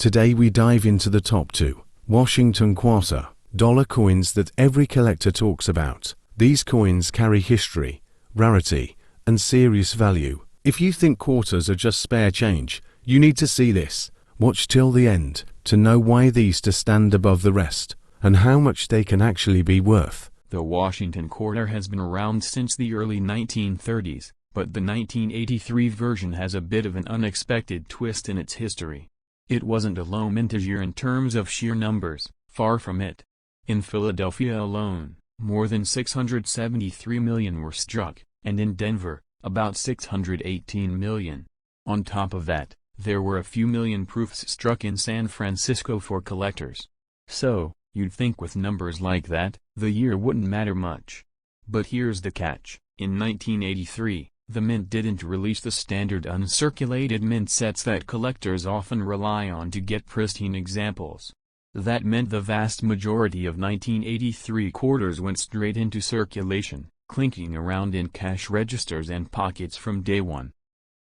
Today we dive into the top 2 Washington quarter dollar coins that every collector talks about. These coins carry history, rarity, and serious value. If you think quarters are just spare change, you need to see this. Watch till the end to know why these two stand above the rest, and how much they can actually be worth. The Washington quarter has been around since the early 1930s, but the 1983 version has a bit of an unexpected twist in its history. It wasn't a low mintage year in terms of sheer numbers, far from it. In Philadelphia alone, more than 673 million were struck, and in Denver, about 618 million. On top of that, there were a few million proofs struck in San Francisco for collectors. So, you'd think with numbers like that, the year wouldn't matter much. But here's the catch: in 1983, the mint didn't release the standard uncirculated mint sets that collectors often rely on to get pristine examples. That meant the vast majority of 1983 quarters went straight into circulation, clinking around in cash registers and pockets from day one.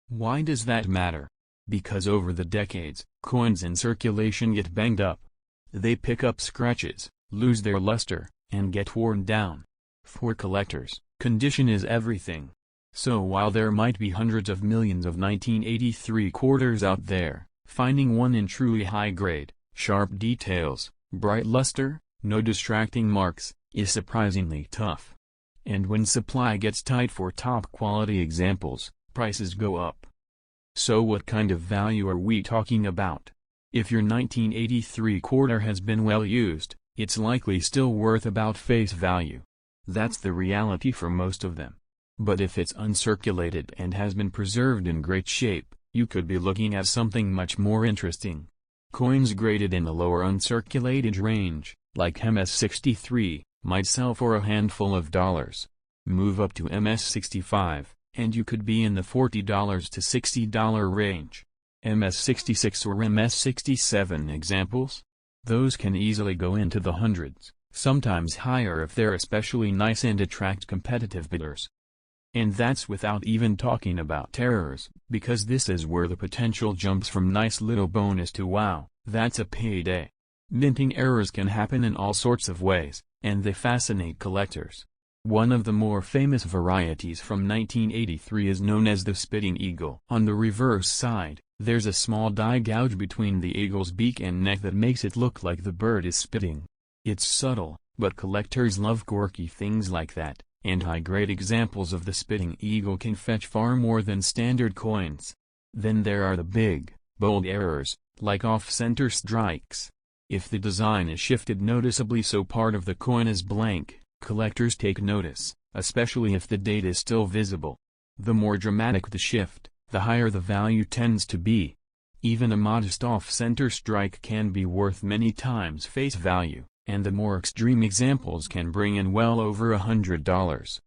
Why does that matter? Because over the decades, coins in circulation get banged up. They pick up scratches, lose their luster, and get worn down. For collectors, condition is everything. So while there might be hundreds of millions of 1983 quarters out there, finding one in truly high grade, sharp details, bright luster, no distracting marks, is surprisingly tough. And when supply gets tight for top quality examples, prices go up. So what kind of value are we talking about? If your 1983 quarter has been well used, it's likely still worth about face value. That's the reality for most of them. But if it's uncirculated and has been preserved in great shape, you could be looking at something much more interesting. Coins graded in the lower uncirculated range, like MS-63, might sell for a handful of dollars. Move up to MS-65, and you could be in the $40 to $60 range. MS-66 or MS-67 examples? Those can easily go into the hundreds, sometimes higher if they're especially nice and attract competitive bidders. And that's without even talking about errors, because this is where the potential jumps from nice little bonus to wow, that's a payday. Minting errors can happen in all sorts of ways, and they fascinate collectors. One of the more famous varieties from 1983 is known as the spitting eagle. On the reverse side, there's a small die gouge between the eagle's beak and neck that makes it look like the bird is spitting. It's subtle, but collectors love quirky things like that. And high-grade examples of the spitting eagle can fetch far more than standard coins. Then there are the big, bold errors, like off-center strikes. If the design is shifted noticeably so part of the coin is blank, collectors take notice, especially if the date is still visible. The more dramatic the shift, the higher the value tends to be. Even a modest off-center strike can be worth many times face value, and the more extreme examples can bring in well over $100.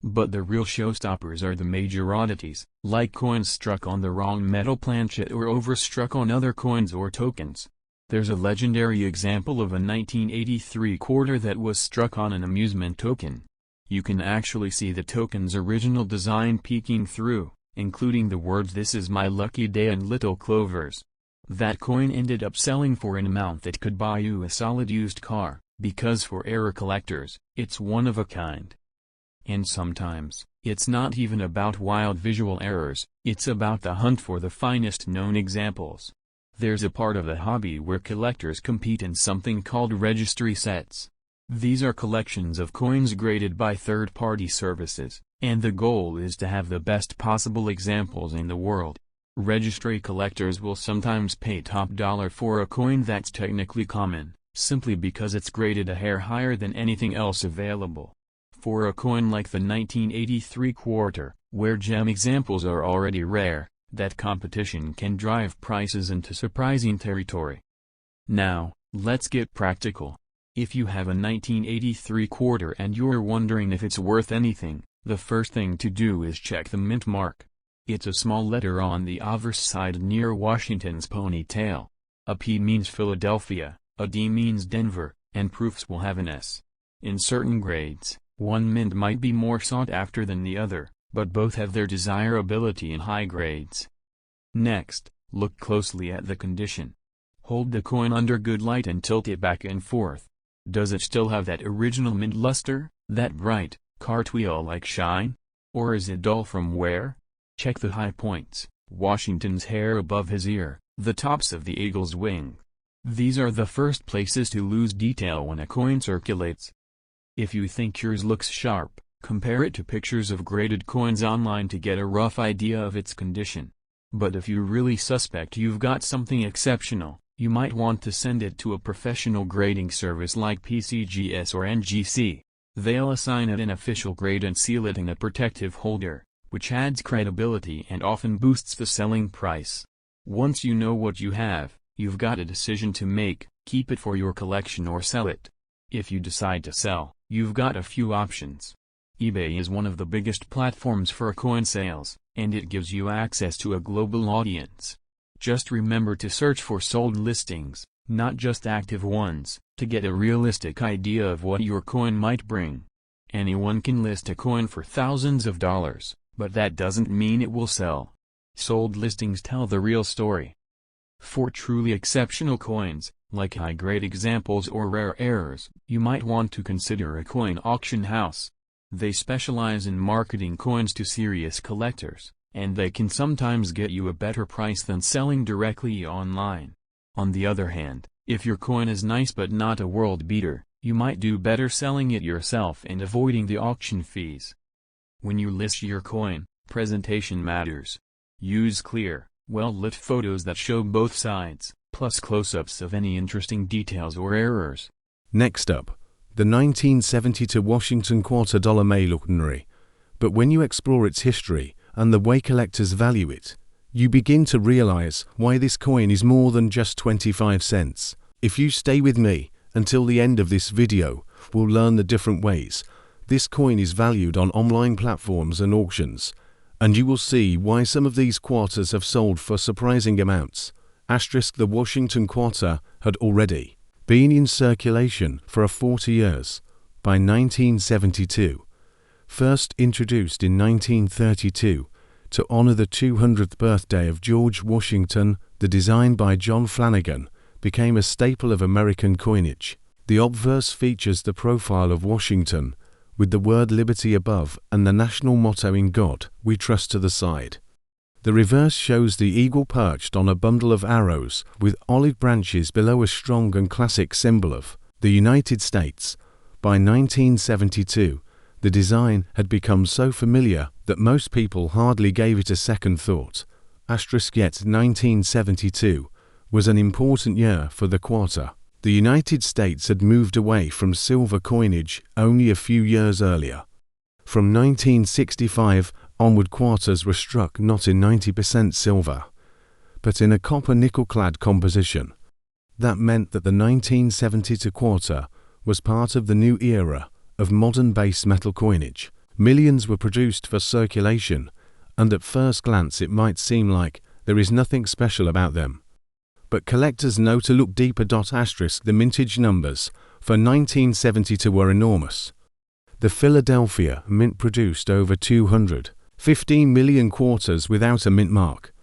But the real showstoppers are the major oddities, like coins struck on the wrong metal planchet or overstruck on other coins or tokens. There's a legendary example of a 1983 quarter that was struck on an amusement token. You can actually see the token's original design peeking through, including the words "This is my lucky day" and little clovers. That coin ended up selling for an amount that could buy you a solid used car, because for error collectors, it's one of a kind. And sometimes, it's not even about wild visual errors, it's about the hunt for the finest known examples. There's a part of the hobby where collectors compete in something called registry sets. These are collections of coins graded by third-party services, and the goal is to have the best possible examples in the world. Registry collectors will sometimes pay top dollar for a coin that's technically common, simply because it's graded a hair higher than anything else available. For a coin like the 1983 quarter, where gem examples are already rare, that competition can drive prices into surprising territory. Now, let's get practical. If you have a 1983 quarter and you're wondering if it's worth anything, the first thing to do is check the mint mark. It's a small letter on the obverse side near Washington's ponytail. A P means Philadelphia, a D means Denver, and proofs will have an S. In certain grades, one mint might be more sought after than the other, but both have their desirability in high grades. Next, look closely at the condition. Hold the coin under good light and tilt it back and forth. Does it still have that original mint luster, that bright, cartwheel-like shine? Or is it dull from wear? Check the high points, Washington's hair above his ear, the tops of the eagle's wing. These are the first places to lose detail when a coin circulates. If you think yours looks sharp, compare it to pictures of graded coins online to get a rough idea of its condition. But if you really suspect you've got something exceptional, you might want to send it to a professional grading service like PCGS or NGC. They'll assign it an official grade and seal it in a protective holder, which adds credibility and often boosts the selling price. Once you know what you have, you've got a decision to make: keep it for your collection or sell it. If you decide to sell, you've got a few options. eBay is one of the biggest platforms for coin sales, and it gives you access to a global audience. Just remember to search for sold listings, not just active ones, to get a realistic idea of what your coin might bring. Anyone can list a coin for thousands of dollars, but that doesn't mean it will sell. Sold listings tell the real story. For truly exceptional coins, like high-grade examples or rare errors, you might want to consider a coin auction house. They specialize in marketing coins to serious collectors, and they can sometimes get you a better price than selling directly online. On the other hand, if your coin is nice but not a world beater, you might do better selling it yourself and avoiding the auction fees. When you list your coin, presentation matters. Use clear, well-lit photos that show both sides, plus close-ups of any interesting details or errors. Next up, the 1972 Washington $quarter may look ordinary, but when you explore its history and the way collectors value it, you begin to realize why this coin is more than just 25 cents. If you stay with me until the end of this video, we'll learn the different ways this coin is valued on online platforms and auctions, and you will see why some of these quarters have sold for surprising amounts. The Washington quarter had already been in circulation for 40 years. By 1972, first introduced in 1932 to honor the 200th birthday of George Washington, the design by John Flanagan became a staple of American coinage. The obverse features the profile of Washington, with the word liberty above and the national motto "In God We Trust" to the side. The reverse shows the eagle perched on a bundle of arrows with olive branches below, a strong and classic symbol of the United States. By 1972, the design had become so familiar that most people hardly gave it a second thought. Yet 1972 was an important year for the quarter. The United States had moved away from silver coinage only a few years earlier. From 1965 onward, quarters were struck not in 90% silver, but in a copper-nickel-clad composition. That meant that the 1972 quarter was part of the new era of modern base metal coinage. Millions were produced for circulation, and at first glance it might seem like there is nothing special about them. But collectors know to look deeper. The mintage numbers for 1972 were enormous. The Philadelphia Mint produced over 215 million quarters without a mint mark.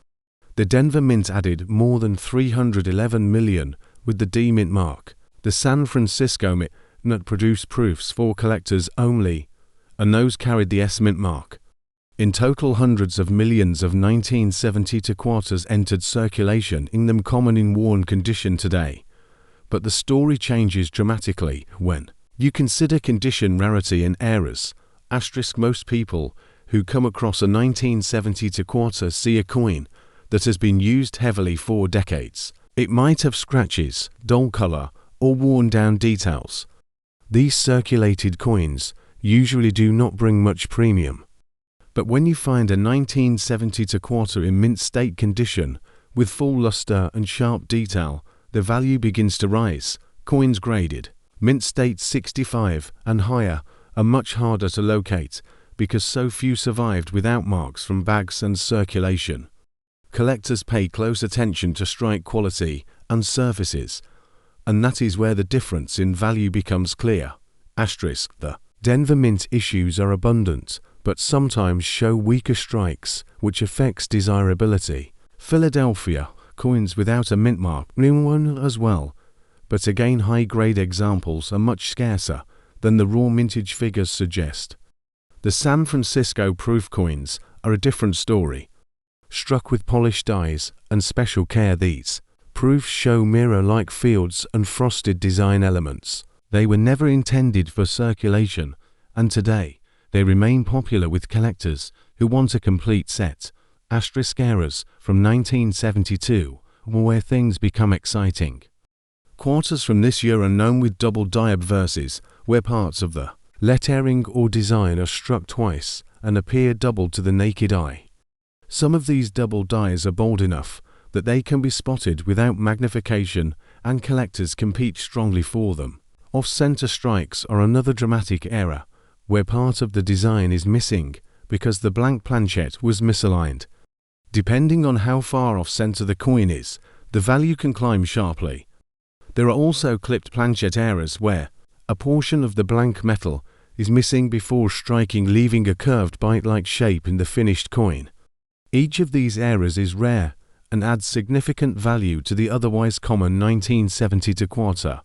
The Denver Mint added more than 311 million with the D mint mark. The San Francisco Mint produced proofs for collectors only, and those carried the S mint mark. In total, hundreds of millions of 1972 quarters entered circulation, in them common in worn condition today. But the story changes dramatically when you consider condition, rarity and errors. Most people who come across a 1972 quarter see a coin that has been used heavily for decades. It might have scratches, dull color, or worn down details. These circulated coins usually do not bring much premium. But when you find a 1972 quarter in mint state condition, with full luster and sharp detail, the value begins to rise. Coins graded mint state 65 and higher are much harder to locate because so few survived without marks from bags and circulation. Collectors pay close attention to strike quality and surfaces, and that is where the difference in value becomes clear. The Denver Mint issues are abundant, but sometimes show weaker strikes, which affects desirability. Philadelphia coins without a mint mark, new one as well. But again, high-grade examples are much scarcer than the raw mintage figures suggest. The San Francisco proof coins are a different story. Struck with polished dies and special care, these proofs show mirror-like fields and frosted design elements. They were never intended for circulation, and today they remain popular with collectors who want a complete set. Asterisk eras from 1972 were where things become exciting. Quarters from this year are known with double die obverses, where parts of the lettering or design are struck twice and appear double to the naked eye. Some of these double dies are bold enough that they can be spotted without magnification, and collectors compete strongly for them. Off-center strikes are another dramatic error, where part of the design is missing because the blank planchet was misaligned. Depending on how far off-center the coin is, the value can climb sharply. There are also clipped planchet errors where a portion of the blank metal is missing before striking, leaving a curved bite-like shape in the finished coin. Each of these errors is rare and adds significant value to the otherwise common 1970 quarter.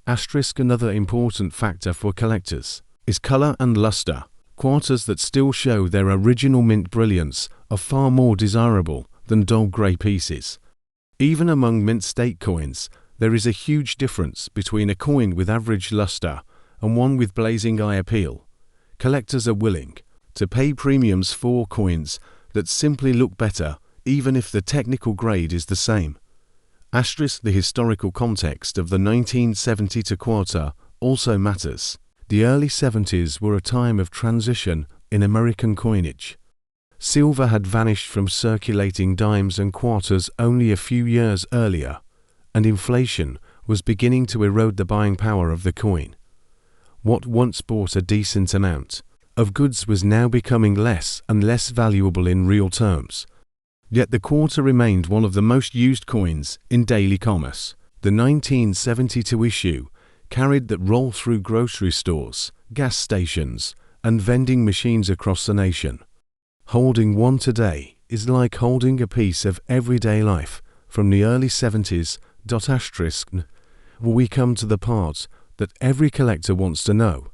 Asterisk another important factor for collectors is color and luster. Quarters that still show their original mint brilliance are far more desirable than dull grey pieces. Even among mint state coins, there is a huge difference between a coin with average luster and one with blazing eye appeal. Collectors are willing to pay premiums for coins that simply look better, even if the technical grade is the same. Asterisk the historical context of the 1970 quarter also matters. The early 70s were a time of transition in American coinage. Silver had vanished from circulating dimes and quarters only a few years earlier, and inflation was beginning to erode the buying power of the coin. What once bought a decent amount of goods was now becoming less and less valuable in real terms. Yet the quarter remained one of the most used coins in daily commerce. The 1972 issue carried that roll through grocery stores, gas stations, and vending machines across the nation. Holding one today is like holding a piece of everyday life from the early 70s. We come to the part that every collector wants to know.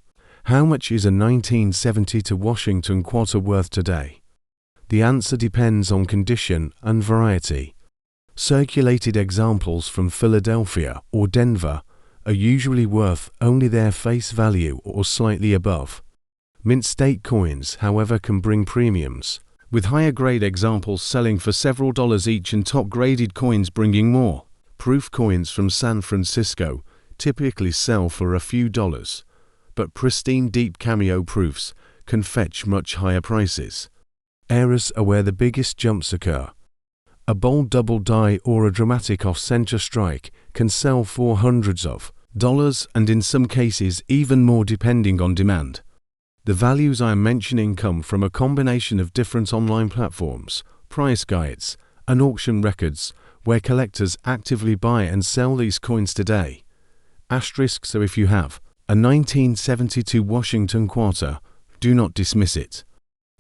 How much is a 1970 Washington quarter worth today? The answer depends on condition and variety. Circulated examples from Philadelphia or Denver are usually worth only their face value or slightly above. Mint state coins, however, can bring premiums, with higher grade examples selling for several dollars each and top graded coins bringing more. Proof coins from San Francisco typically sell for a few dollars, but pristine deep cameo proofs can fetch much higher prices. Errors are where the biggest jumps occur. A bold double die or a dramatic off-center strike can sell for hundreds of dollars and in some cases even more depending on demand. The values I am mentioning come from a combination of different online platforms, price guides, and auction records where collectors actively buy and sell these coins today. Asterisk so if you have a 1972 Washington quarter, do not dismiss it.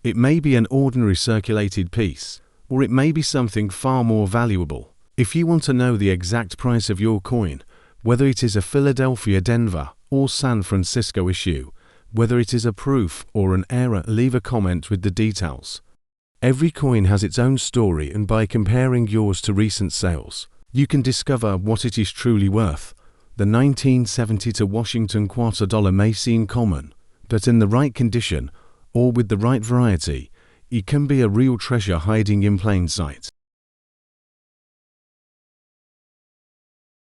It may be an ordinary circulated piece, or it may be something far more valuable. If you want to know the exact price of your coin, whether it is a Philadelphia, Denver, or San Francisco issue, whether it is a proof or an error, leave a comment with the details. Every coin has its own story, and by comparing yours to recent sales, you can discover what it is truly worth. The 1970 Washington quarter dollar may seem common, but in the right condition or with the right variety, it can be a real treasure hiding in plain sight.